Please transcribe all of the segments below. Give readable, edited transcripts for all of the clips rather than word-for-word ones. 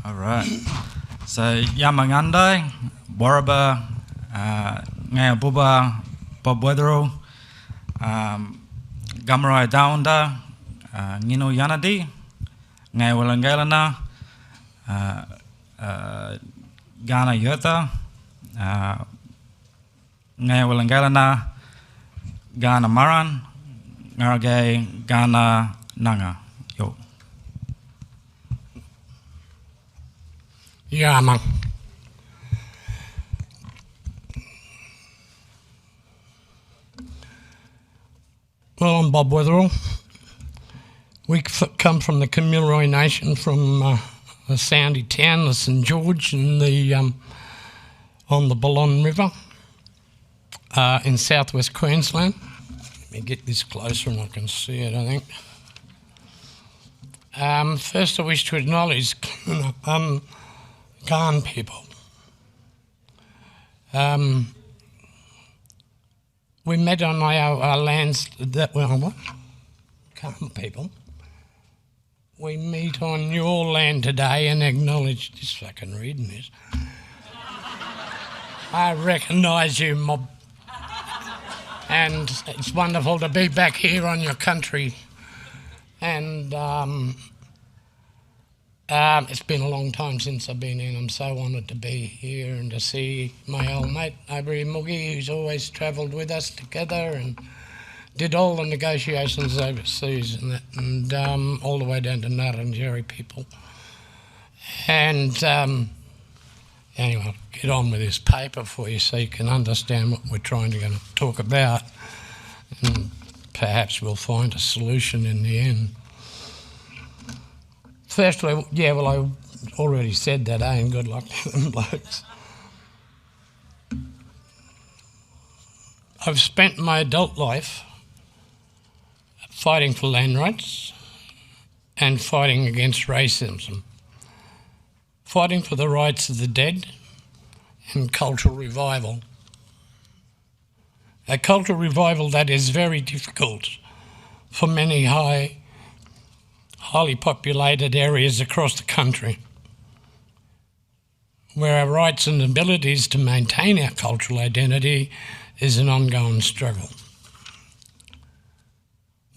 All right. So Yamangandai, Warraba, Ngaya Buba, Bob Weatherall, Kamilaroi Daunda, Ngino Yanadi, Ngaya Walangalana, Ghana Yotha, Ngaya Walangalana, Ghana Maran, Ngaragay, Ghana Nanga. Yo. Yeah, man. Well, I'm Bob Weatherall. We come from the Kamilaroi Nation, from a sandy town, the St George, in the on the Balonne River in southwest Queensland. Let me get this closer and I can see it, I think. First, I wish to acknowledge Khan people. We met on our lands that were what? Khan people. We meet on your land today and acknowledge this fucking reading this. I recognise you, mob. And it's wonderful to be back here on your country. And it's been a long time since I've been in. I'm so honoured to be here and to see my old mate over here, Moogie, who's always travelled with us together and did all the negotiations overseas and that, and all the way down to Ngarrindjeri people. And anyway, I'll get on with this paper for you so you can understand what we're trying to talk about, and perhaps we'll find a solution in the end. Firstly, yeah, well, I already said that, and good luck to them blokes. I've spent my adult life fighting for land rights and fighting against racism, fighting for the rights of the dead and cultural revival. A cultural revival that is very difficult for many highly populated areas across the country, where our rights and abilities to maintain our cultural identity is an ongoing struggle.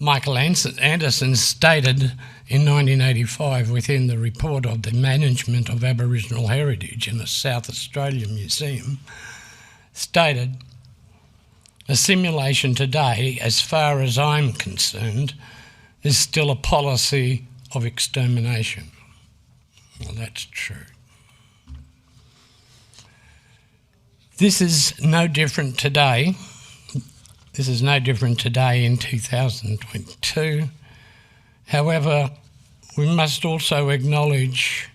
Michael Anderson stated in 1985 within the report of the Management of Aboriginal Heritage in the South Australian Museum, stated, "Assimilation today, as far as I'm concerned, is still a policy of extermination." Well, that's true. This is no different today. This is no different today in 2022. However, we must also acknowledge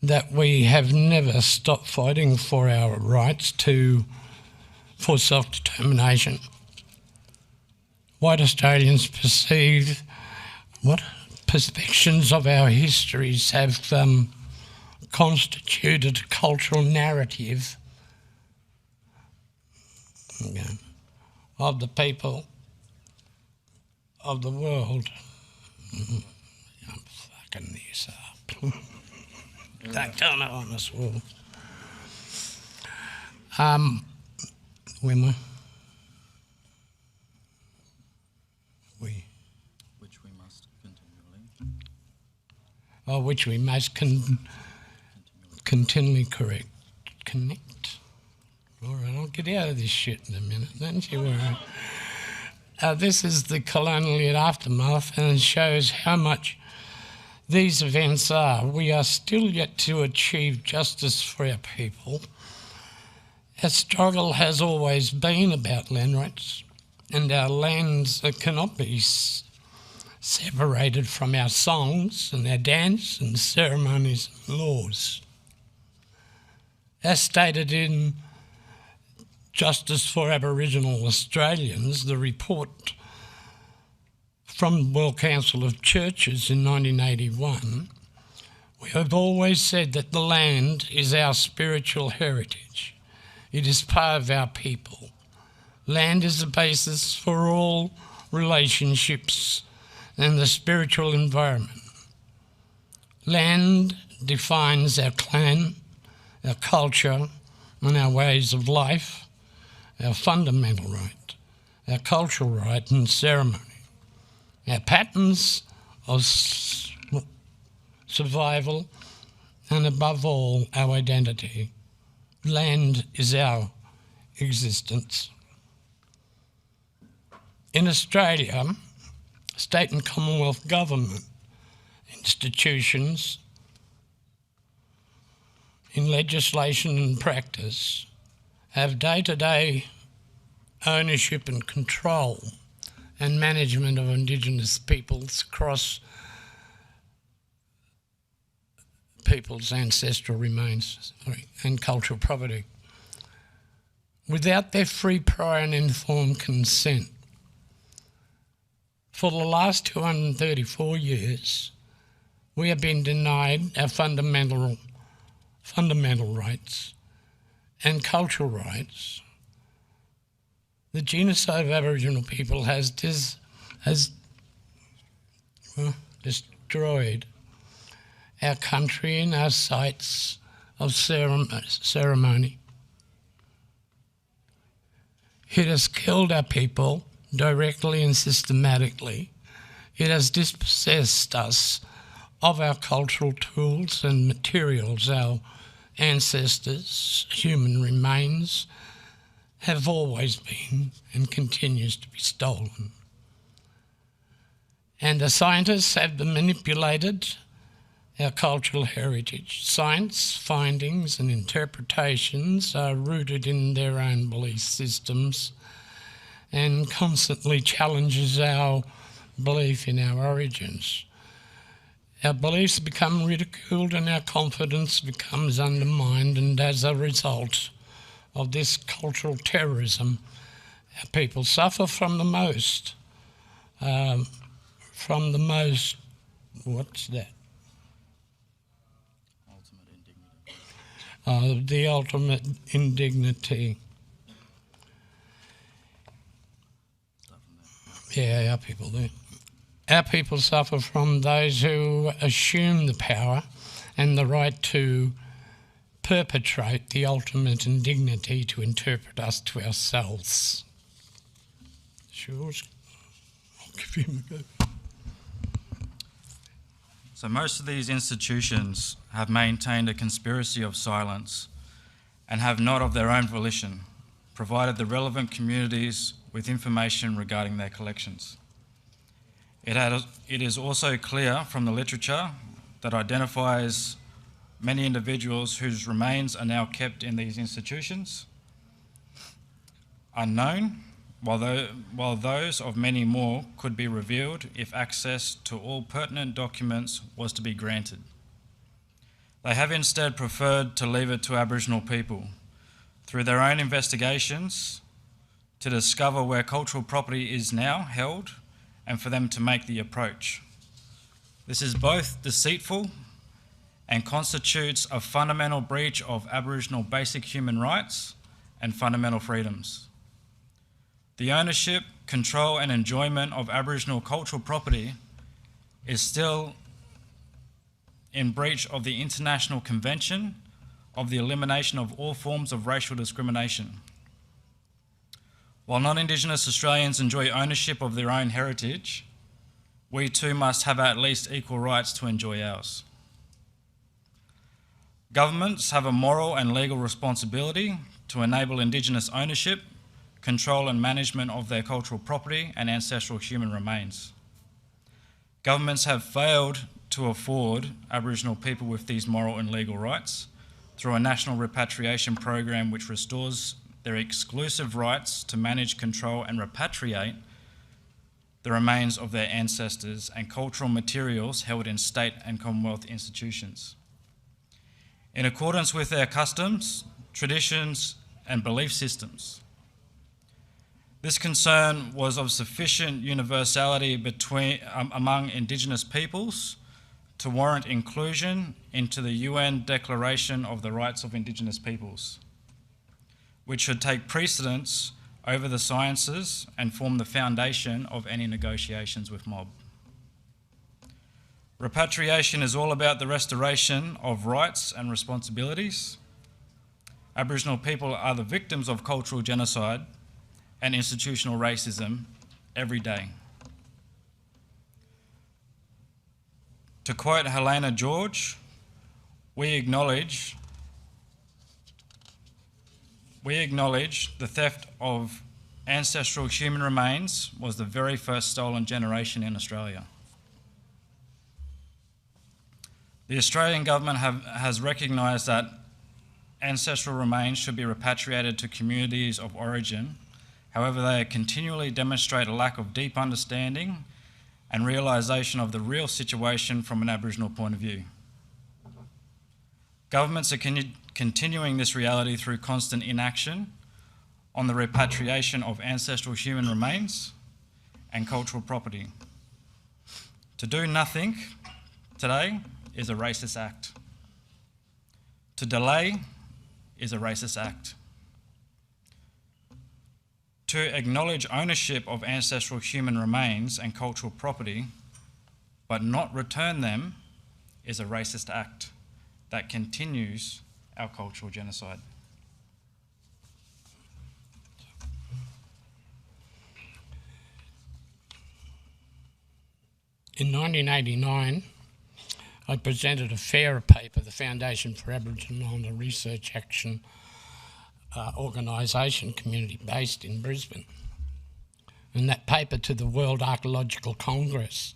that we have never stopped fighting for our rights for self-determination. White Australians perceive perceptions of our histories have constituted a cultural narrative of the people of the world. I'm fucking this up. Don't tell no on this world. Where am I? Which we must continually. Oh, which we must continually connect. All right, I'll get out of this shit in a minute, don't you worry. This is the colonial aftermath, and it shows how much these events are. We are still yet to achieve justice for our people. Our struggle has always been about land rights, and our lands cannot be separated from our songs and our dance and ceremonies and laws. As stated in Justice for Aboriginal Australians, the report from the World Council of Churches in 1981, we have always said that the land is our spiritual heritage. It is part of our people. Land is the basis for all relationships and the spiritual environment. Land defines our clan, our culture, and our ways of life, our fundamental right, our cultural right and ceremony, our patterns of survival, and above all, our identity. Land is our existence. In Australia, state and Commonwealth government institutions, in legislation and practice, have day-to-day ownership and control and management of Indigenous peoples across people's ancestral remains and cultural property without their free, prior and informed consent. For the last 234 years, we have been denied our fundamental rights and cultural rights. The genocide of Aboriginal people has destroyed our country and our sites of ceremony. It has killed our people directly and systematically. It has dispossessed us of our cultural tools and materials. Our ancestors, human remains, have always been and continues to be stolen. And the scientists have manipulated our cultural heritage. Science findings and interpretations are rooted in their own belief systems and constantly challenges our belief in our origins. Our beliefs become ridiculed and our confidence becomes undermined, and as a result of this cultural terrorism, our people suffer from the most. What's that? The ultimate indignity. Yeah, our people do. Our people suffer from those who assume the power and the right to perpetrate the ultimate indignity to interpret us to ourselves. Sure, I'll give him a go. So most of these institutions have maintained a conspiracy of silence and have not of their own volition provided the relevant communities with information regarding their collections. It is also clear from the literature that identifies many individuals whose remains are now kept in these institutions unknown, while those of many more could be revealed if access to all pertinent documents was to be granted. They have instead preferred to leave it to Aboriginal people, through their own investigations, to discover where cultural property is now held and for them to make the approach. This is both deceitful and constitutes a fundamental breach of Aboriginal basic human rights and fundamental freedoms. The ownership, control and enjoyment of Aboriginal cultural property is still in breach of the International Convention of the Elimination of All Forms of Racial Discrimination. While non-Indigenous Australians enjoy ownership of their own heritage, we too must have at least equal rights to enjoy ours. Governments have a moral and legal responsibility to enable Indigenous ownership, control and management of their cultural property and ancestral human remains. Governments have failed to afford Aboriginal people with these moral and legal rights through a national repatriation program which restores their exclusive rights to manage, control and repatriate the remains of their ancestors and cultural materials held in state and Commonwealth institutions. In accordance with their customs, traditions and belief systems. This concern was of sufficient universality among Indigenous peoples to warrant inclusion into the UN Declaration of the Rights of Indigenous Peoples, which should take precedence over the sciences and form the foundation of any negotiations with mob. Repatriation is all about the restoration of rights and responsibilities. Aboriginal people are the victims of cultural genocide and institutional racism every day. To quote Helena George, we acknowledge the theft of ancestral human remains was the very first stolen generation in Australia. The Australian government has recognised that ancestral remains should be repatriated to communities of origin. However, they continually demonstrate a lack of deep understanding and realisation of the real situation from an Aboriginal point of view. Governments are continuing this reality through constant inaction on the repatriation of ancestral human remains and cultural property. To do nothing today is a racist act. To delay is a racist act. To acknowledge ownership of ancestral human remains and cultural property, but not return them, is a racist act that continues our cultural genocide. In 1989, I presented a FAIR paper, the Foundation for Aboriginal and Research Action organisation, community based in Brisbane, and that paper to the World Archaeological Congress,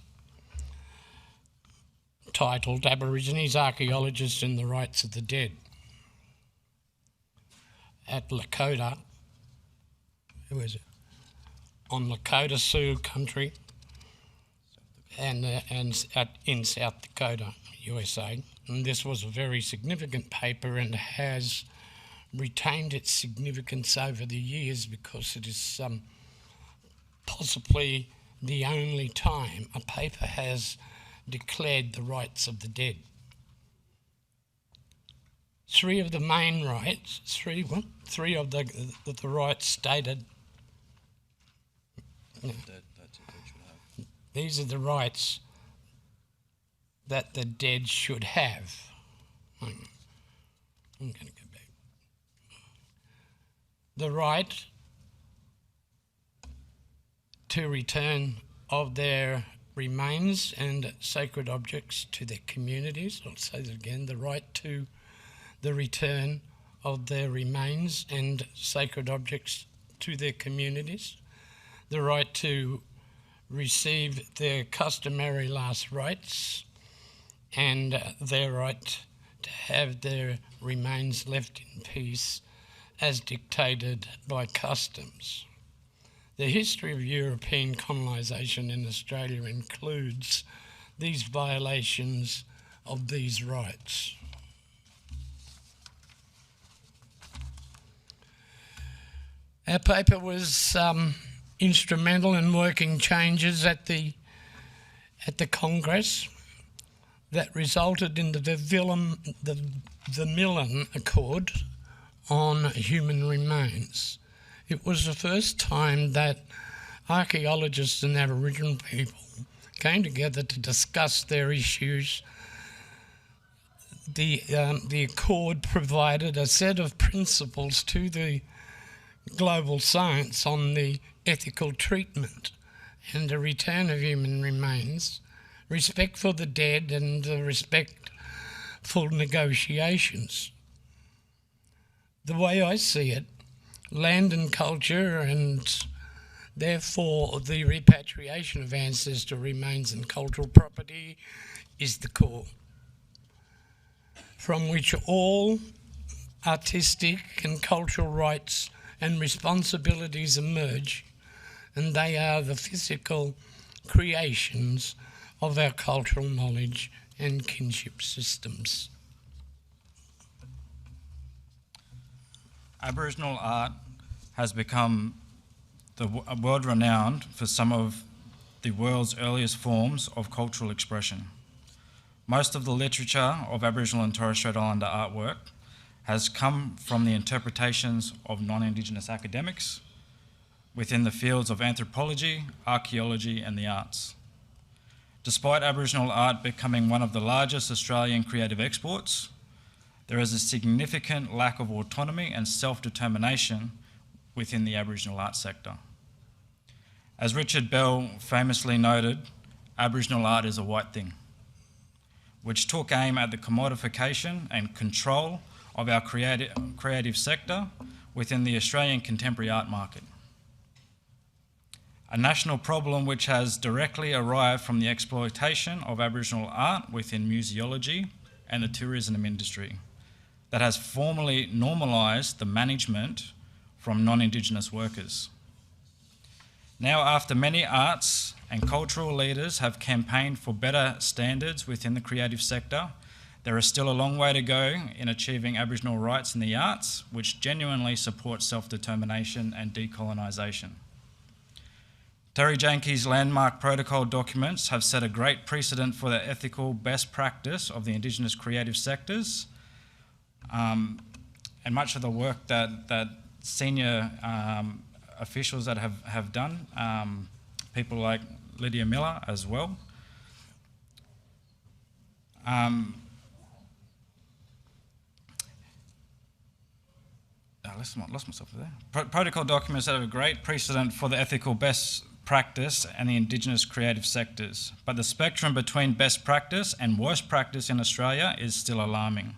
titled Aborigines, Archaeologists and the Rights of the Dead. At Lakota, on Lakota Sioux country, and in South Dakota, USA. And this was a very significant paper and has retained its significance over the years because it is possibly the only time a paper has declared the rights of the dead. Three of the main rights, three of the rights stated. These are the rights that the dead should have. I'm going to go back. The right to return of their remains and sacred objects to their communities. I'll say that again. The right to the return of their remains and sacred objects to their communities. The right to receive their customary last rites and their right to have their remains left in peace as dictated by customs. The history of European colonisation in Australia includes these violations of these rights. Our paper was instrumental in working changes at the Congress that resulted in the Millen Accord on human remains. It was the first time that archaeologists and Aboriginal people came together to discuss their issues. The Accord provided a set of principles to the global science on the ethical treatment and the return of human remains, respect for the dead and respectful negotiations. The way I see it, land and culture and therefore the repatriation of ancestral remains and cultural property is the core, from which all artistic and cultural rights and responsibilities emerge, and they are the physical creations of our cultural knowledge and kinship systems. Aboriginal art has become world-renowned for some of the world's earliest forms of cultural expression. Most of the literature of Aboriginal and Torres Strait Islander artwork has come from the interpretations of non-Indigenous academics within the fields of anthropology, archaeology and the arts. Despite Aboriginal art becoming one of the largest Australian creative exports, there is a significant lack of autonomy and self-determination within the Aboriginal art sector. As Richard Bell famously noted, Aboriginal art is a white thing, which took aim at the commodification and control of our creative sector within the Australian contemporary art market. A national problem which has directly arrived from the exploitation of Aboriginal art within museology and the tourism industry that has formally normalised the management from non-Indigenous workers. Now, after many arts and cultural leaders have campaigned for better standards within the creative sector, there is still a long way to go in achieving Aboriginal rights in the arts, which genuinely support self-determination and decolonisation. Terry Janke's landmark protocol documents have set a great precedent for the ethical best practice of the Indigenous creative sectors, and much of the work that senior officials that have done, people like Lydia Miller as well. I lost myself there. Protocol documents that have a great precedent for the ethical best practice and the Indigenous creative sectors, but the spectrum between best practice and worst practice in Australia is still alarming.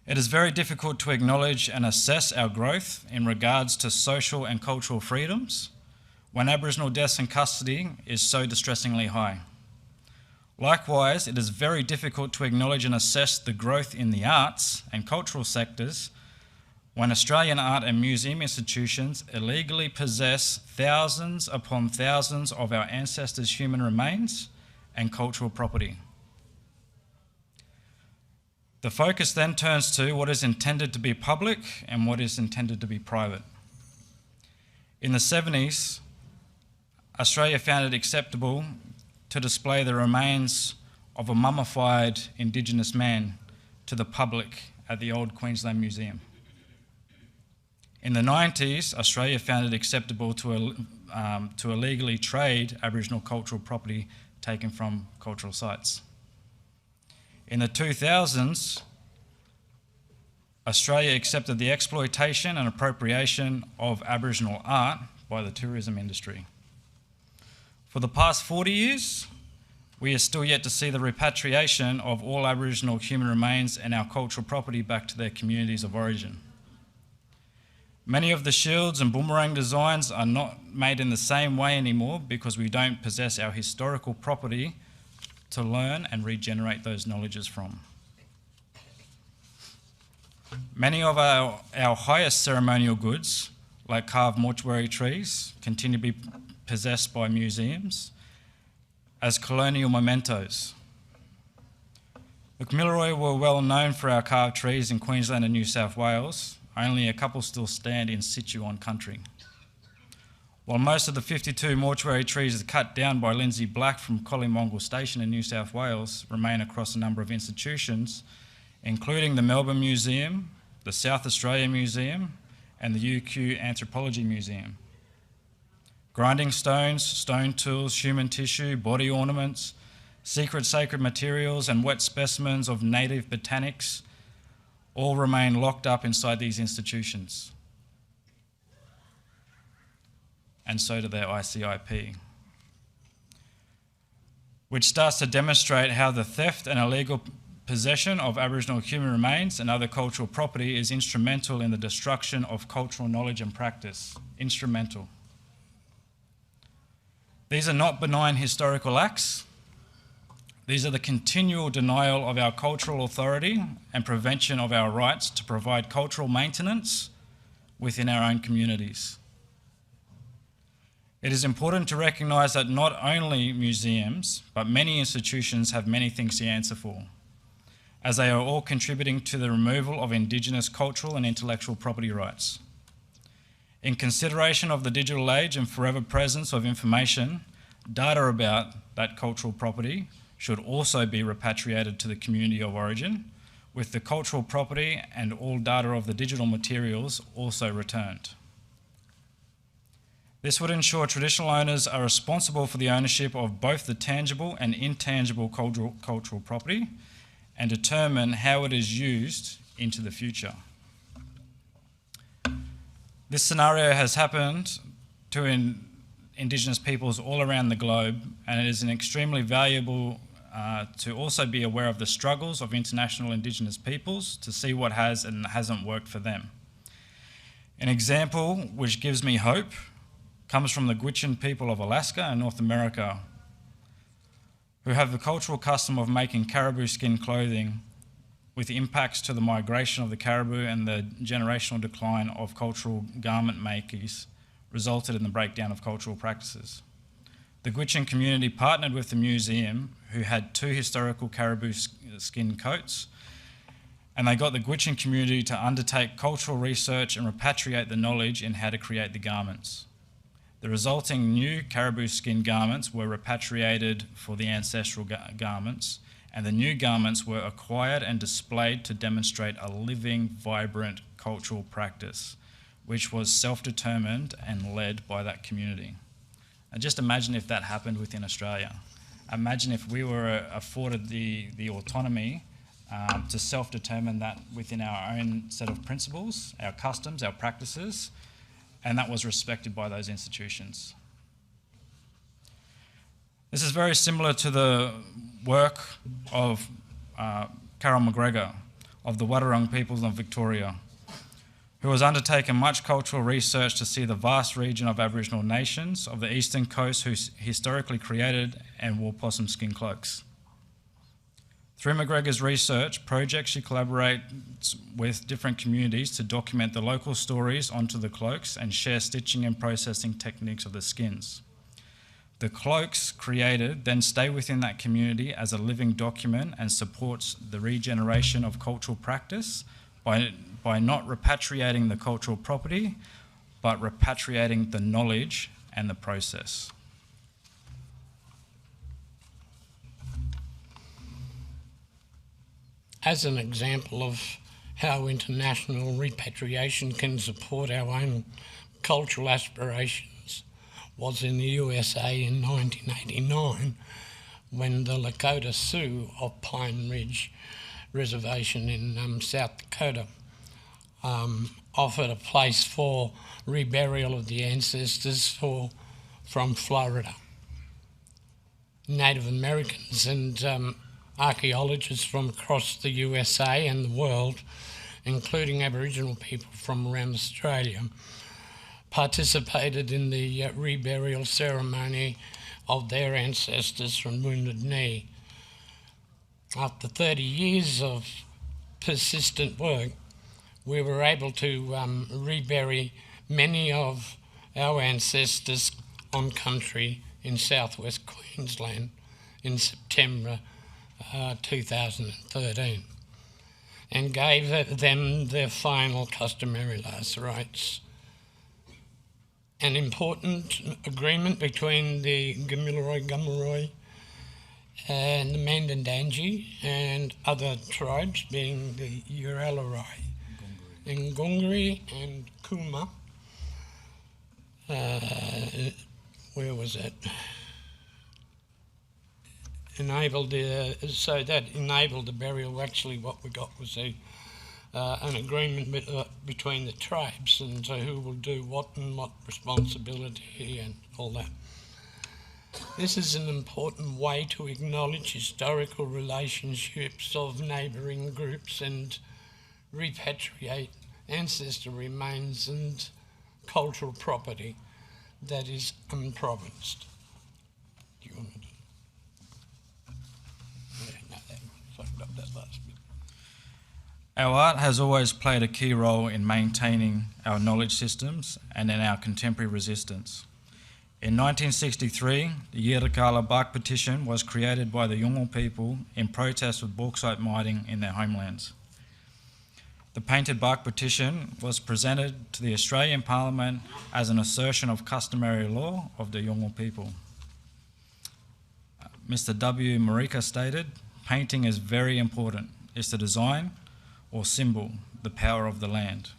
It is very difficult to acknowledge and assess our growth in regards to social and cultural freedoms when Aboriginal deaths in custody is so distressingly high. Likewise, it is very difficult to acknowledge and assess the growth in the arts and cultural sectors when Australian art and museum institutions illegally possess thousands upon thousands of our ancestors' human remains and cultural property. The focus then turns to what is intended to be public and what is intended to be private. In the 70s, Australia found it acceptable to display the remains of a mummified Indigenous man to the public at the Old Queensland Museum. In the 90s, Australia found it acceptable to illegally trade Aboriginal cultural property taken from cultural sites. In the 2000s, Australia accepted the exploitation and appropriation of Aboriginal art by the tourism industry. For the past 40 years, we are still yet to see the repatriation of all Aboriginal human remains and our cultural property back to their communities of origin. Many of the shields and boomerang designs are not made in the same way anymore because we don't possess our historical property to learn and regenerate those knowledges from. Many of our highest ceremonial goods, like carved mortuary trees, continue to be possessed by museums as colonial mementos. The Kamilaroi were well known for our carved trees in Queensland and New South Wales. Only a couple still stand in situ on country. While most of the 52 mortuary trees cut down by Lindsay Black from Collymongol Station in New South Wales remain across a number of institutions, including the Melbourne Museum, the South Australia Museum, and the UQ Anthropology Museum. Grinding stones, stone tools, human tissue, body ornaments, secret sacred materials, and wet specimens of native botanics all remain locked up inside these institutions. And so do their ICIP, which starts to demonstrate how the theft and illegal possession of Aboriginal human remains and other cultural property is instrumental in the destruction of cultural knowledge and practice. Instrumental. These are not benign historical acts. These are the continual denial of our cultural authority and prevention of our rights to provide cultural maintenance within our own communities. It is important to recognise that not only museums, but many institutions have many things to answer for, as they are all contributing to the removal of Indigenous cultural and intellectual property rights. In consideration of the digital age and forever presence of information, data about that cultural property should also be repatriated to the community of origin, with the cultural property and all data of the digital materials also returned. This would ensure traditional owners are responsible for the ownership of both the tangible and intangible cultural property and determine how it is used into the future. This scenario has happened to Indigenous peoples all around the globe, and it is extremely valuable to also be aware of the struggles of international Indigenous peoples to see what has and hasn't worked for them. An example which gives me hope comes from the Gwich'in people of Alaska and North America, who have the cultural custom of making caribou skin clothing, with impacts to the migration of the caribou and the generational decline of cultural garment makers resulted in the breakdown of cultural practices. The Gwich'in community partnered with the museum, who had 2 historical caribou skin coats, and they got the Gwich'in community to undertake cultural research and repatriate the knowledge in how to create the garments. The resulting new caribou skin garments were repatriated for the ancestral garments, and the new garments were acquired and displayed to demonstrate a living, vibrant cultural practice, which was self-determined and led by that community. And just imagine if that happened within Australia. Imagine if we were afforded the autonomy to self-determine that within our own set of principles, our customs, our practices, and that was respected by those institutions. This is very similar to the work of Carol McGregor of the Wadawurrung peoples of Victoria, who has undertaken much cultural research to see the vast region of Aboriginal nations of the eastern coast who historically created and wore possum skin cloaks. Through McGregor's research project, she collaborates with different communities to document the local stories onto the cloaks and share stitching and processing techniques of the skins. The cloaks created then stay within that community as a living document and supports the regeneration of cultural practice by not repatriating the cultural property, but repatriating the knowledge and the process. As an example of how international repatriation can support our own cultural aspirations was in the USA in 1989 when the Lakota Sioux of Pine Ridge Reservation in South Dakota offered a place for reburial of the ancestors from Florida. Native Americans and archaeologists from across the USA and the world, including Aboriginal people from around Australia, participated in the reburial ceremony of their ancestors from Wounded Knee. After 30 years of persistent work, we were able to rebury many of our ancestors on country in southwest Queensland in September 2013 and gave them their final customary last rites. An important agreement between the Kamilaroi and the Mandandangi and other tribes, being the Warraba and Ngungri and Kuma. Where was it? So that enabled the burial. Actually, what we got was an agreement between the tribes and who will do what and what responsibility and all that. This is an important way to acknowledge historical relationships of neighbouring groups and repatriate ancestor remains and cultural property that is unprovinced. Do you want to do that last bit? Our art has always played a key role in maintaining our knowledge systems and in our contemporary resistance. In 1963, the Yirrkala Bark Petition was created by the Yolngu people in protest with bauxite mining in their homelands. The Painted Bark Petition was presented to the Australian Parliament as an assertion of customary law of the Yolngu people. Mr. W. Marika stated, "Painting is very important. It's the design or symbol, the power of the land."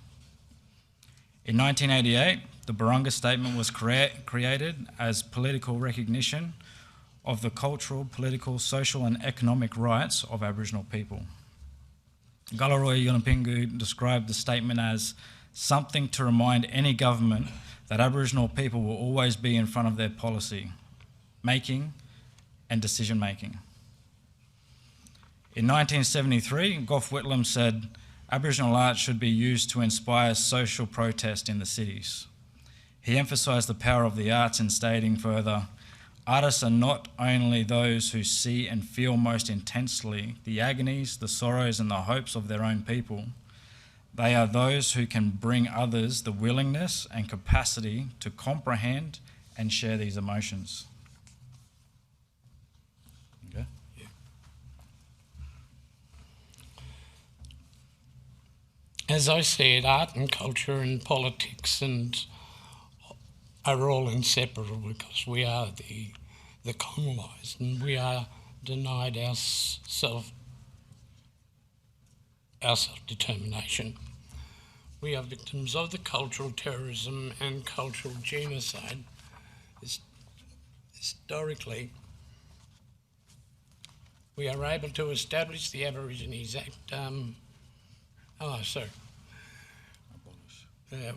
In 1988, The Barunga Statement was created as political recognition of the cultural, political, social and economic rights of Aboriginal people. Kamilaroi Yunupingu described the statement as something to remind any government that Aboriginal people will always be in front of their policy making and decision making. In 1973, Gough Whitlam said, Aboriginal art should be used to inspire social protest in the cities. He emphasised the power of the arts in stating further, artists are not only those who see and feel most intensely the agonies, the sorrows and the hopes of their own people. They are those who can bring others the willingness and capacity to comprehend and share these emotions. Okay. As I see it, art and culture and politics are all inseparable because we are the colonised and we are denied our self-determination. We are victims of the cultural terrorism and cultural genocide. Historically, we are able to establish the Aborigines Act.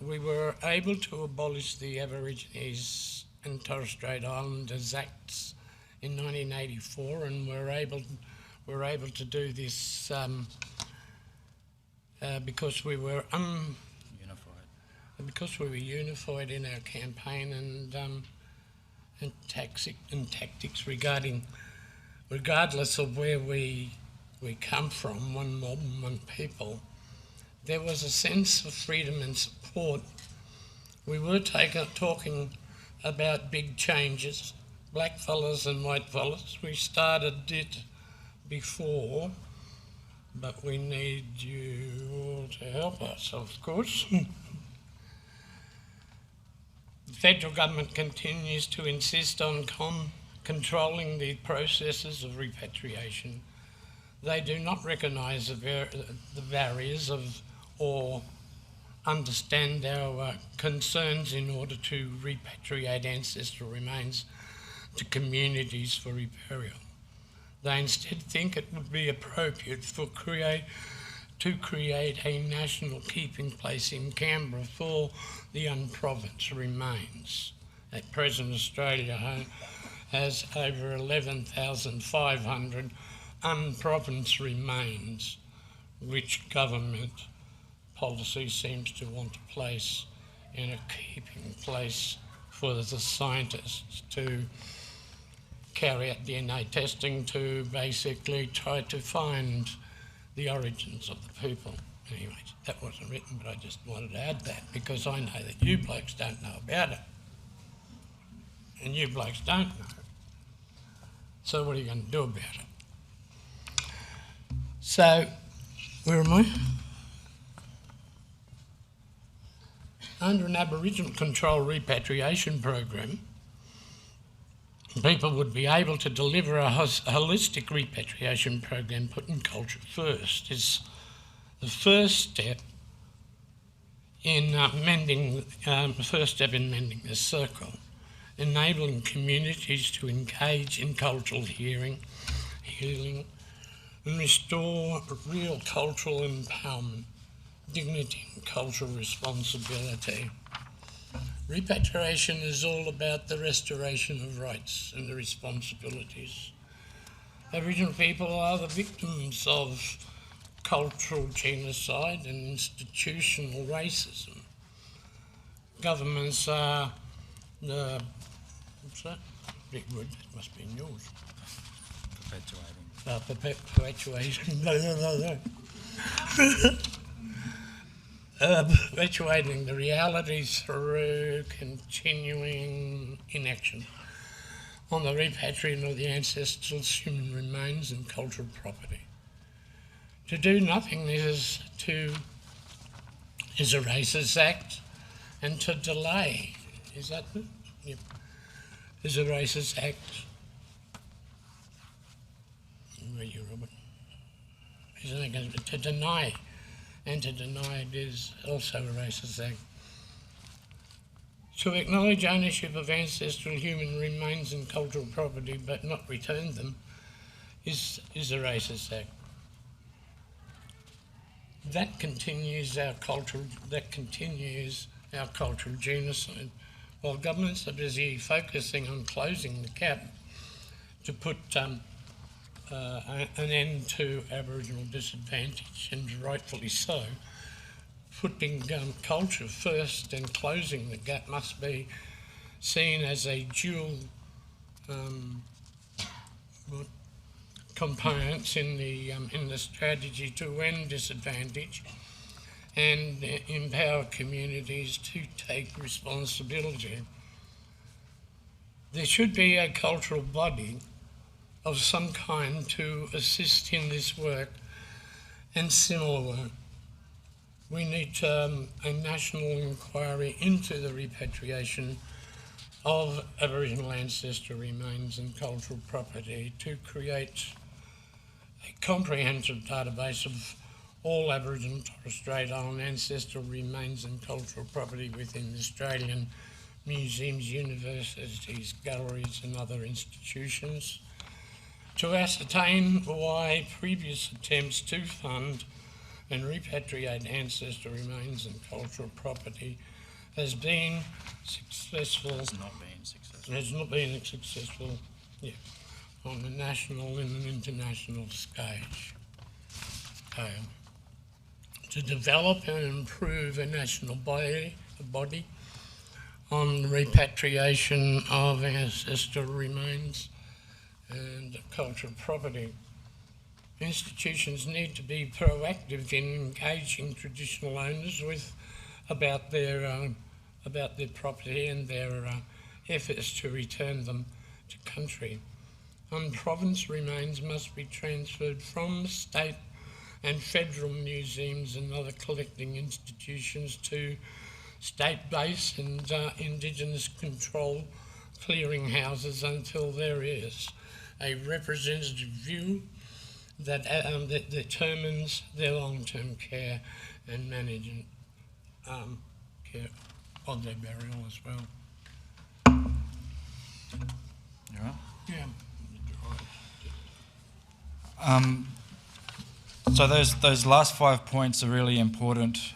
We were able to abolish the Aborigines and Torres Strait Islanders Acts in 1984, and we're able to do this because we were unified in our campaign and tactics regardless of where we come from, one mob, one people. There was a sense of freedom and support. We were talking about big changes, black fellas and white fellas. We started it before, but we need you all to help us, of course. The federal government continues to insist on controlling the processes of repatriation. They do not recognise the barriers or understand our concerns in order to repatriate ancestral remains to communities for reburial. They instead think it would be appropriate to create a national keeping place in Canberra for the unprovinced remains. At present, Australia has over 11,500 unprovinced remains, which government policy seems to want to place in a keeping place for the scientists to carry out DNA testing to basically try to find the origins of the people. Anyway, that wasn't written, but I just wanted to add that because I know that you blokes don't know about it. And you blokes don't know. So what are you going to do about it? So, where am I? Under an Aboriginal control repatriation program, people would be able to deliver a holistic repatriation program putting culture first. Is the first step in mending this circle, enabling communities to engage in cultural healing, and restore real cultural empowerment, dignity and cultural responsibility. Repatriation is all about the restoration of rights and the responsibilities. Aboriginal people are the victims of cultural genocide and institutional racism. Governments are the... What's that? Big word, that must be in yours. Perpetuating. Perpetuating the realities through continuing inaction on the repatriation of the ancestral human remains and cultural property. To do nothing is a racist act, and to delay, is that it? Yep. Is a racist act. Where are you, Robert? To deny, and to deny it is also a racist act. To acknowledge ownership of ancestral human remains and cultural property but not return them is a racist act. That continues our cultural genocide. While governments are busy focusing on closing the gap to put an end to Aboriginal disadvantage, and rightfully so, putting culture first and closing the gap must be seen as a dual components in the strategy to end disadvantage and empower communities to take responsibility. There should be a cultural body of some kind to assist in this work and similar work. We need a national inquiry into the repatriation of Aboriginal ancestral remains and cultural property to create a comprehensive database of all Aboriginal and Torres Strait Island ancestral remains and cultural property within Australian museums, universities, galleries and other institutions, to ascertain why previous attempts to fund and repatriate ancestral remains and cultural property has been successful. Has not been successful. Has not been successful, yeah, on a national and an international stage. To develop and improve a national body on repatriation of ancestral remains and cultural property. Institutions need to be proactive in engaging traditional owners about their property and their efforts to return them to country. Province remains must be transferred from state and federal museums and other collecting institutions to state-based and Indigenous control clearinghouses until there is a representative view that determines their long-term care and management care of their burial as well. You all right? Yeah. So those last 5 points are really important.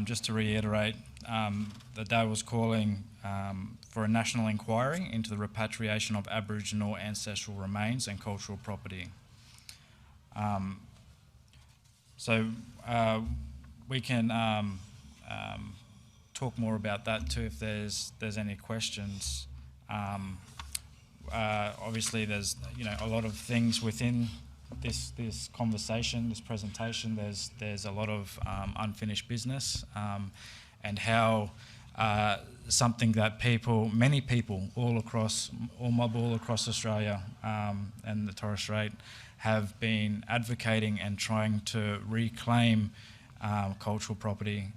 Just to reiterate, the day was calling for a national inquiry into the repatriation of Aboriginal ancestral remains and cultural property. So we can talk more about that too if there's any questions. Obviously, there's a lot of things within this conversation, this presentation. There's a lot of unfinished business, and how something that many people all across Australia and the Torres Strait have been advocating and trying to reclaim cultural property,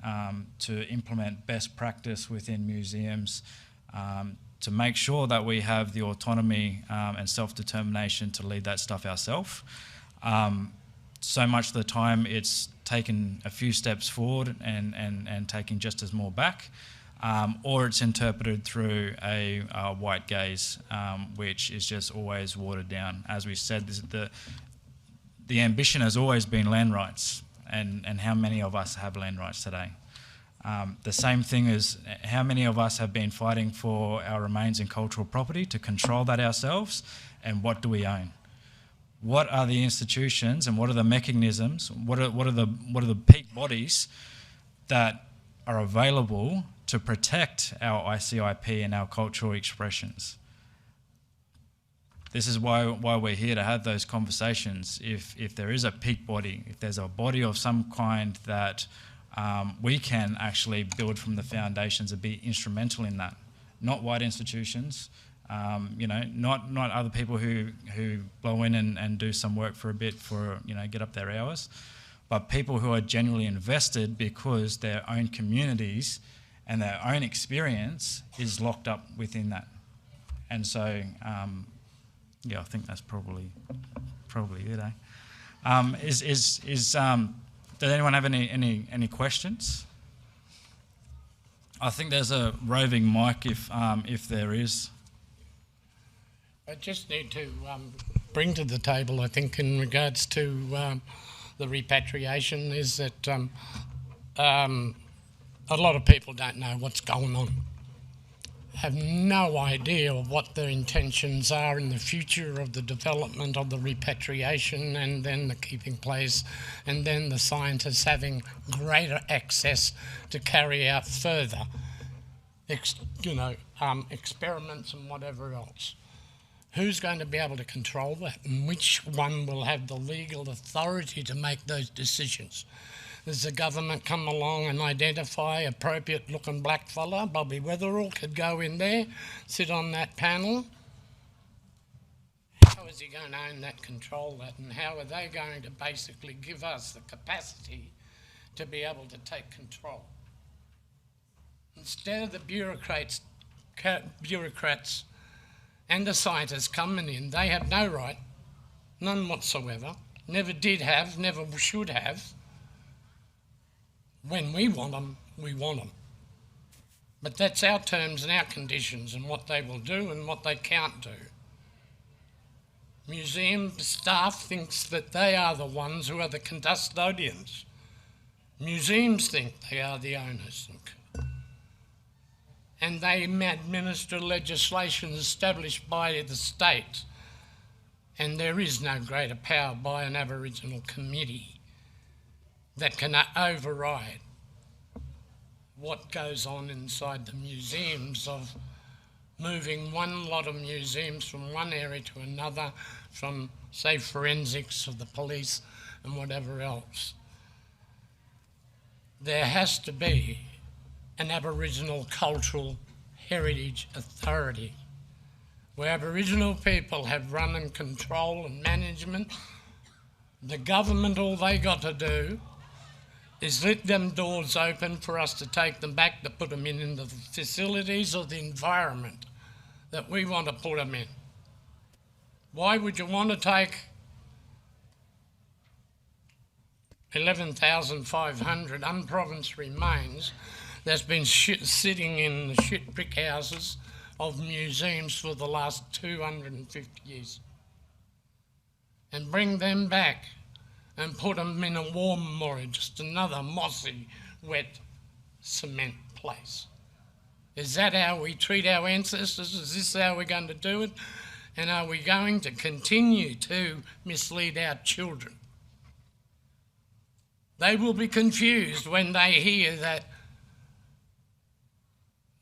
to implement best practice within museums, to make sure that we have the autonomy and self-determination to lead that stuff ourselves. So much of the time it's taken a few steps forward and taking just as more back, or it's interpreted through a white gaze, which is just always watered down. As we said, the ambition has always been land rights, and how many of us have land rights today? The same thing is how many of us have been fighting for our remains and cultural property to control that ourselves, and what do we own? What are the institutions and what are the mechanisms? What are the peak bodies that are available to protect our ICIP and our cultural expressions? This is why we're here, to have those conversations. If there is a peak body, if there's a body of some kind that we can actually build from the foundations and be instrumental in that, not white institutions, not other people who blow in and do some work for a bit for get up their hours, but people who are genuinely invested because their own communities and their own experience is locked up within that. And so, I think that's probably it. Does anyone have any questions? I think there's a roving mic if there is. I just need to bring to the table, I think, in regards to the repatriation, is that a lot of people don't know what's going on, have no idea of what their intentions are in the future of the development of the repatriation and then the keeping place, and then the scientists having greater access to carry out further experiments and whatever else. Who's going to be able to control that, and which one will have the legal authority to make those decisions? Does the government come along and identify appropriate looking black fella? Bobby Weatherall could go in there, sit on that panel. How is he going to own that, control that, and how are they going to basically give us the capacity to be able to take control? Instead of the bureaucrats and the scientists coming in, they have no right, none whatsoever, never did have, never should have. When we want them, we want them. But that's our terms and our conditions and what they will do and what they can't do. Museum staff thinks that they are the ones who are the custodians. Museums think they are the owners. And they administer legislation established by the state. And there is no greater power by an Aboriginal committee that can override what goes on inside the museums, of moving one lot of museums from one area to another, from, say, forensics of the police and whatever else. There has to be an Aboriginal Cultural Heritage Authority where Aboriginal people have run and control and management. The government, all they got to do is let them doors open for us to take them back, to put them in the facilities or the environment that we want to put them in. Why would you want to take 11,500 unprovinced remains that's been sitting in the shit brick houses of museums for the last 250 years and bring them back and put them in a war memorial, just another mossy, wet cement place? Is that how we treat our ancestors? Is this how we're going to do it? And are we going to continue to mislead our children? They will be confused when they hear that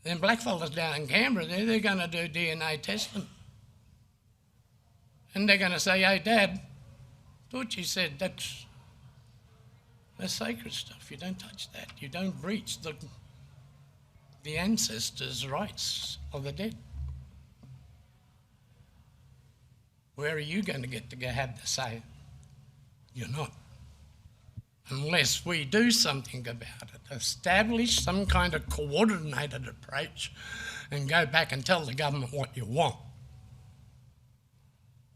them blackfellas down in Canberra, they're going to do DNA testing. And they're going to say, hey, Dad, thought you said that's sacred stuff. You don't touch that. You don't breach the ancestors' rights of the dead. Where are you going to get to have the say? You're not. Unless we do something about it, establish some kind of coordinated approach and go back and tell the government what you want.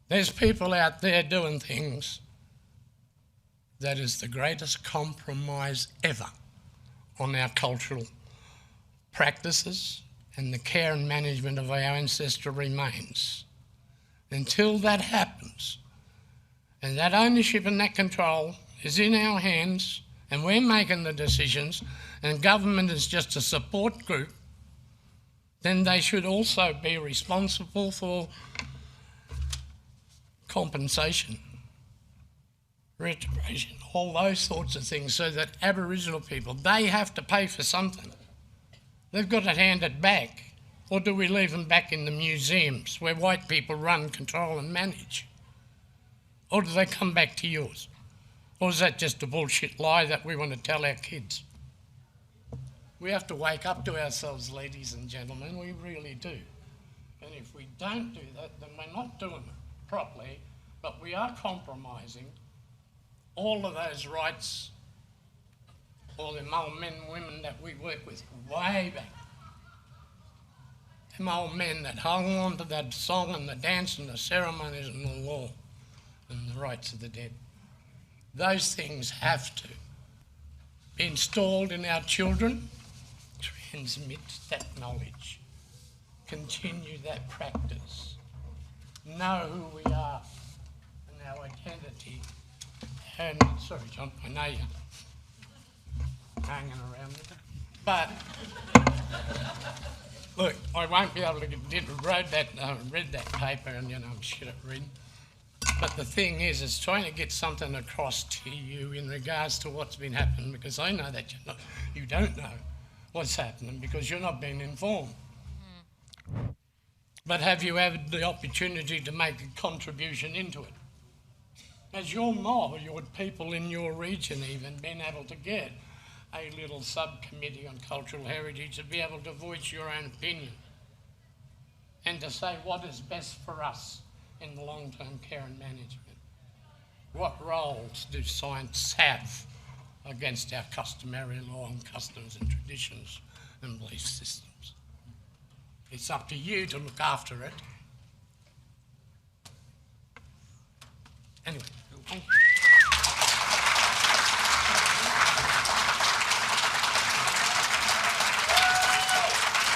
There's people out there doing things that is the greatest compromise ever on our cultural practices and the care and management of our ancestral remains. Until that happens, and that ownership and that control is in our hands, and we're making the decisions, and government is just a support group, then they should also be responsible for compensation, retribution, all those sorts of things, so that Aboriginal people, they have to pay for something. They've got to hand it back. Or do we leave them back in the museums where white people run, control and manage? Or do they come back to yours? Or is that just a bullshit lie that we want to tell our kids? We have to wake up to ourselves, ladies and gentlemen, we really do. And if we don't do that, then we're not doing it properly, but we are compromising all of those rights, all them old men and women that we work with way back. Them old men that hung on to that song and the dance and the ceremonies and the law and the rights of the dead. Those things have to be installed in our children, transmit that knowledge, continue that practice, know who we are and our identity. And, sorry John, I know you're hanging around with it, but look, I won't be able to read that paper and, I'm shit at reading. But the thing is, it's trying to get something across to you in regards to what's been happening, because I know that you don't know what's happening because you're not being informed. But have you had the opportunity to make a contribution into it? Has your mob, or your people in your region even, been able to get a little subcommittee on cultural heritage to be able to voice your own opinion and to say what is best for us in the long-term care and management? What roles do science have against our customary law and customs and traditions and belief systems? It's up to you to look after it. Anyway.